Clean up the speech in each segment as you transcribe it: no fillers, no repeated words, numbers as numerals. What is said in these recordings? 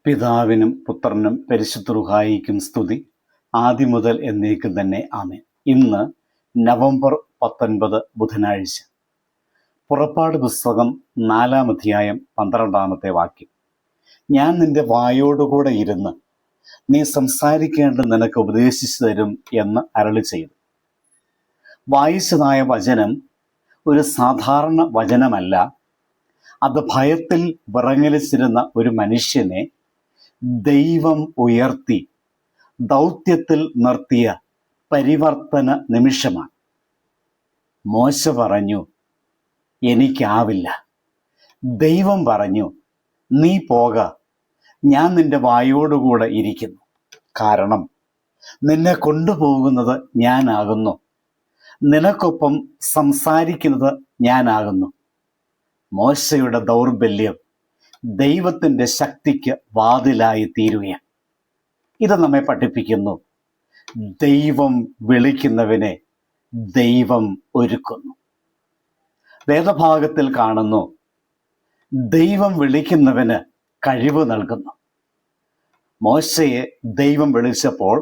പിതാവിനും പുത്രനും പരിശുദ്ധ റൂഹായിക്കും സ്തുതി, ആദ്യം മുതൽ എന്നേക്കും തന്നെ ആമേൻ. ഇന്ന് നവംബർ 19 ബുധനാഴ്ച. പുറപ്പാട് പുസ്തകം 4-ാം അധ്യായം 12-ാമത്തെ വാക്യം. ഞാൻ നിന്റെ വായോടുകൂടെ ഇരുന്ന് നീ സംസാരിക്കേണ്ടത് നിനക്ക് ഉപദേശിച്ചു തരും എന്ന് അരുളി ചെയ്തു. വായിച്ചതായ വചനം ഒരു സാധാരണ വചനമല്ല. അത് ഭയത്തിൽ വിറങ്ങലിച്ചിരുന്ന ഒരു മനുഷ്യനെ ദൈവം ഉയർത്തി ദൗത്യത്തിൽ നിർത്തിയ പരിവർത്തന നിമിഷമാണ്. മോശ പറഞ്ഞു, എനിക്കാവില്ല. ദൈവം പറഞ്ഞു, നീ പോക, ഞാൻ നിന്റെ വായോടുകൂടെ ഇരിക്കുന്നു. കാരണം നിന്നെ കൊണ്ടുപോകുന്നത് ഞാനാകുന്നു, നിനക്കൊപ്പം സംസാരിക്കുന്നത് ഞാനാകുന്നു. മോശയുടെ ദൗർബല്യം ദൈവത്തിൻ്റെ ശക്തിക്ക് വാതിലായി തീരുകയാണ്. ഇത് നമ്മെ പഠിപ്പിക്കുന്നു, ദൈവം വിളിക്കുന്നവനെ ദൈവം ഒരുക്കുന്നു. വേദഭാഗത്തിൽ കാണുന്നു, ദൈവം വിളിക്കുന്നവന് കഴിവ് നൽകുന്നു. മോശയെ ദൈവം വിളിച്ചപ്പോൾ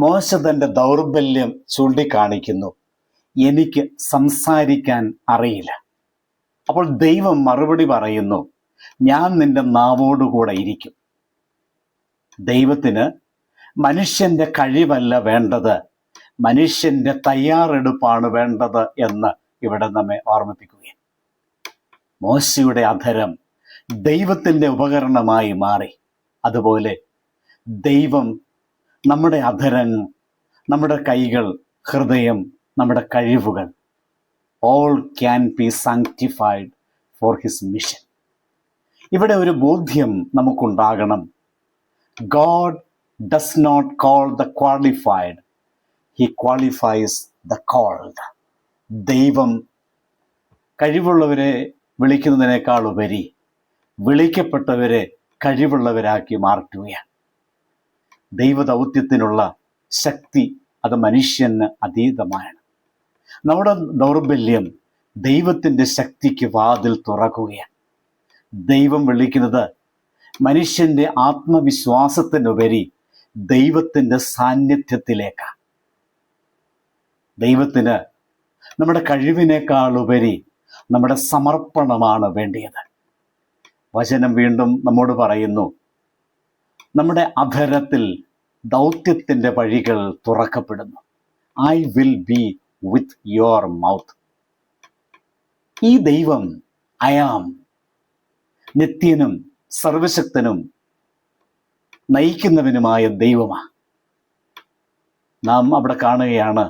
മോശ തൻ്റെ ദൗർബല്യം ചൂണ്ടിക്കാണിക്കുന്നു, എനിക്ക് സംസാരിക്കാൻ അറിയില്ല. അപ്പോൾ ദൈവം മറുപടി പറയുന്നു, ഞാൻ നിന്റെ നാവോടുകൂടെ ഇരിക്കും. ദൈവത്തിന് മനുഷ്യന്റെ കഴിവല്ല വേണ്ടത്, മനുഷ്യന്റെ തയ്യാറെടുപ്പാണ് വേണ്ടത് എന്ന് ഇവിടെ നമ്മെ ഓർമ്മിപ്പിക്കുകയാണ്. മോശയുടെ അധരം ദൈവത്തിൻ്റെ ഉപകരണമായി മാറി. അതുപോലെ ദൈവം നമ്മുടെ അധരം, നമ്മുടെ കൈകൾ, ഹൃദയം, നമ്മുടെ കഴിവുകൾ all can be sanctified for his mission. ഇവിടെ ഒരു ബോധ്യം നമുക്കുണ്ടാകണം. God does not call the qualified, he qualifies the called. ദൈവം കഴിവുള്ളവരെ വിളിക്കുന്നതിനേക്കാൾ ഉപരി വിളിക്കപ്പെട്ടവരെ കഴിവുള്ളവരാക്കി മാറ്റുകയാണ്. ദൈവദൗത്യത്തിനുള്ള ശക്തി അത് മനുഷ്യന് അതീതമാണ്. നമ്മുടെ ദൗർബല്യം ദൈവത്തിൻ്റെ ശക്തിക്ക് വാതിൽ തുറക്കുകയാണ്. ദൈവം വിളിക്കുന്നത് മനുഷ്യൻ്റെ ആത്മവിശ്വാസത്തിനുപരി ദൈവത്തിൻ്റെ സാന്നിധ്യത്തിലേക്കാണ്. ദൈവത്തിന് നമ്മുടെ കഴിവിനേക്കാൾ ഉപരി നമ്മുടെ സമർപ്പണമാണ് വേണ്ടിയത്. വചനം വീണ്ടും നമ്മോട് പറയുന്നു, നമ്മുടെ അധരത്തിൽ ദൗത്യത്തിൻ്റെ വഴികൾ തുറക്കപ്പെടുന്നു. I will be with your mouth. ഈ ദൈവം അയാം, നിത്യനും സർവശക്തനും നയിക്കുന്നവനുമായ ദൈവമാണ്. നാം അവിടെ കാണുകയാണ്,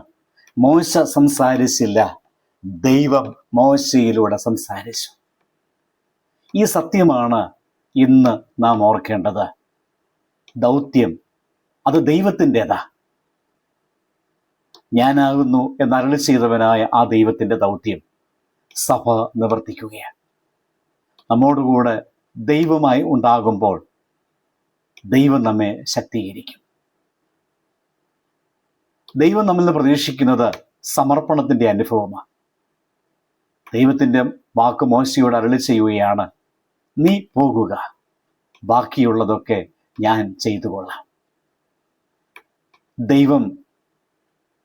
മോശ സംസാരിച്ചില്ല, ദൈവം മോശയിലൂടെ സംസാരിച്ചു. ഈ സത്യമാണ് ഇന്ന് നാം ഓർക്കേണ്ടത്. ദൗത്യം അത് ദൈവത്തിൻ്റെതാ. ഞാനാകുന്നു എന്നരുളി ചെയ്തവനായ ആ ദൈവത്തിൻ്റെ ദൗത്യം സഭ നിവർത്തിക്കുകയാണ്. നമ്മോടുകൂടെ ദൈവമായി ഉണ്ടാകുമ്പോൾ ദൈവം നമ്മെ ശക്തീകരിക്കും. ദൈവം നമ്മിൽ നിന്ന് പ്രതീക്ഷിക്കുന്നത് സമർപ്പണത്തിൻ്റെ അനുഭവമാണ്. ദൈവത്തിൻ്റെ വാക്ക് മോശയോട് അരുളി ചെയ്യുകയാണ്, നീ പോകുക, ബാക്കിയുള്ളതൊക്കെ ഞാൻ ചെയ്തു കൊള്ളാം. ദൈവം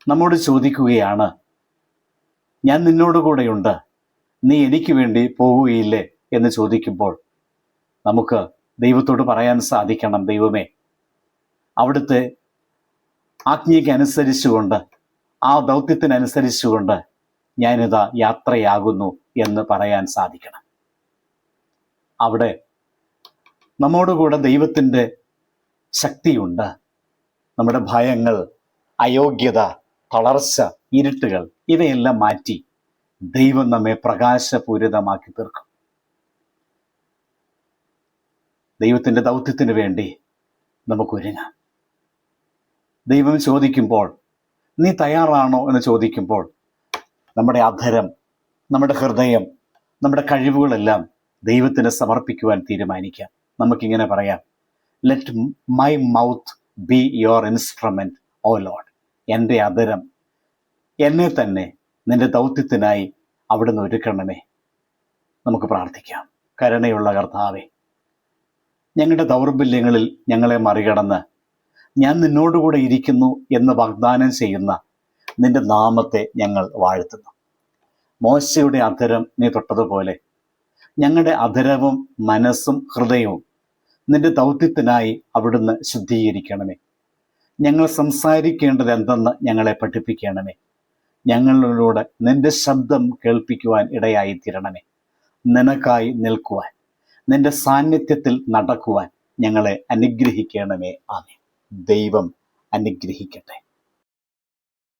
നമ്മോട് ചോദിക്കുകയാണ്, ഞാൻ നിന്നോട് കൂടെയുണ്ട്, നീ എനിക്ക് വേണ്ടി പോവുകയില്ലേ എന്ന് ചോദിക്കുമ്പോൾ നമുക്ക് ദൈവത്തോട് പറയാൻ സാധിക്കണം, ദൈവമേ, അവിടുത്തെ ആജ്ഞയ്ക്ക് അനുസരിച്ചുകൊണ്ട്, ആ ദൗത്യത്തിനനുസരിച്ചുകൊണ്ട് ഞാനിതാ യാത്രയാകുന്നു എന്ന് പറയാൻ സാധിക്കണം. അവിടെ നമ്മോടുകൂടെ ദൈവത്തിൻ്റെ ശക്തിയുണ്ട്. നമ്മുടെ ഭയങ്ങൾ, അയോഗ്യത, തളർച്ച, ഇരുട്ടുകൾ ഇവയെല്ലാം മാറ്റി ദൈവം നമ്മെ പ്രകാശപൂരിതമാക്കി തീർക്കും. ദൈവത്തിൻ്റെ ദൗത്യത്തിന് വേണ്ടി നമുക്കൊരുങ്ങാം. ദൈവം ചോദിക്കുമ്പോൾ, നീ തയ്യാറാണോ എന്ന് ചോദിക്കുമ്പോൾ നമ്മുടെ അധരം, നമ്മുടെ ഹൃദയം, നമ്മുടെ കഴിവുകളെല്ലാം ദൈവത്തിന് സമർപ്പിക്കുവാൻ തീരുമാനിക്കാം. നമുക്കിങ്ങനെ പറയാം, let my mouth be your instrument O Lord. എൻ്റെ അധരം എന്നെ തന്നെ നിന്റെ ദൗത്യത്തിനായി അവിടുന്ന് ഒരുക്കണമേ. നമുക്ക് പ്രാർത്ഥിക്കാം. കരുണയുള്ള കർത്താവേ, ഞങ്ങളുടെ ദൗർബല്യങ്ങളിൽ ഞങ്ങളെ മറികടന്ന് ഞാൻ നിന്നോടുകൂടെ ഇരിക്കുന്നു എന്ന് വാഗ്ദാനം ചെയ്യുന്ന നിന്റെ നാമത്തെ ഞങ്ങൾ വാഴ്ത്തുന്നു. മോശയുടെ അധരം നീ തൊട്ടതുപോലെ ഞങ്ങളുടെ അധരവും മനസ്സും ഹൃദയവും നിന്റെ ദൗത്യത്തിനായി അവിടുന്ന് ശുദ്ധീകരിക്കണമേ. ഞങ്ങൾ സംസാരിക്കേണ്ടത് എന്തെന്ന് ഞങ്ങളെ പഠിപ്പിക്കണമേ. ഞങ്ങളിലൂടെ നിന്റെ ശബ്ദം കേൾപ്പിക്കുവാൻ ഇടയായി തീരണമേ. നിനക്കായി നിൽക്കുവാൻ, നിന്റെ സാന്നിധ്യത്തിൽ നടക്കുവാൻ ഞങ്ങളെ അനുഗ്രഹിക്കണമേ. ആമേൻ. ദൈവം അനുഗ്രഹിക്കട്ടെ.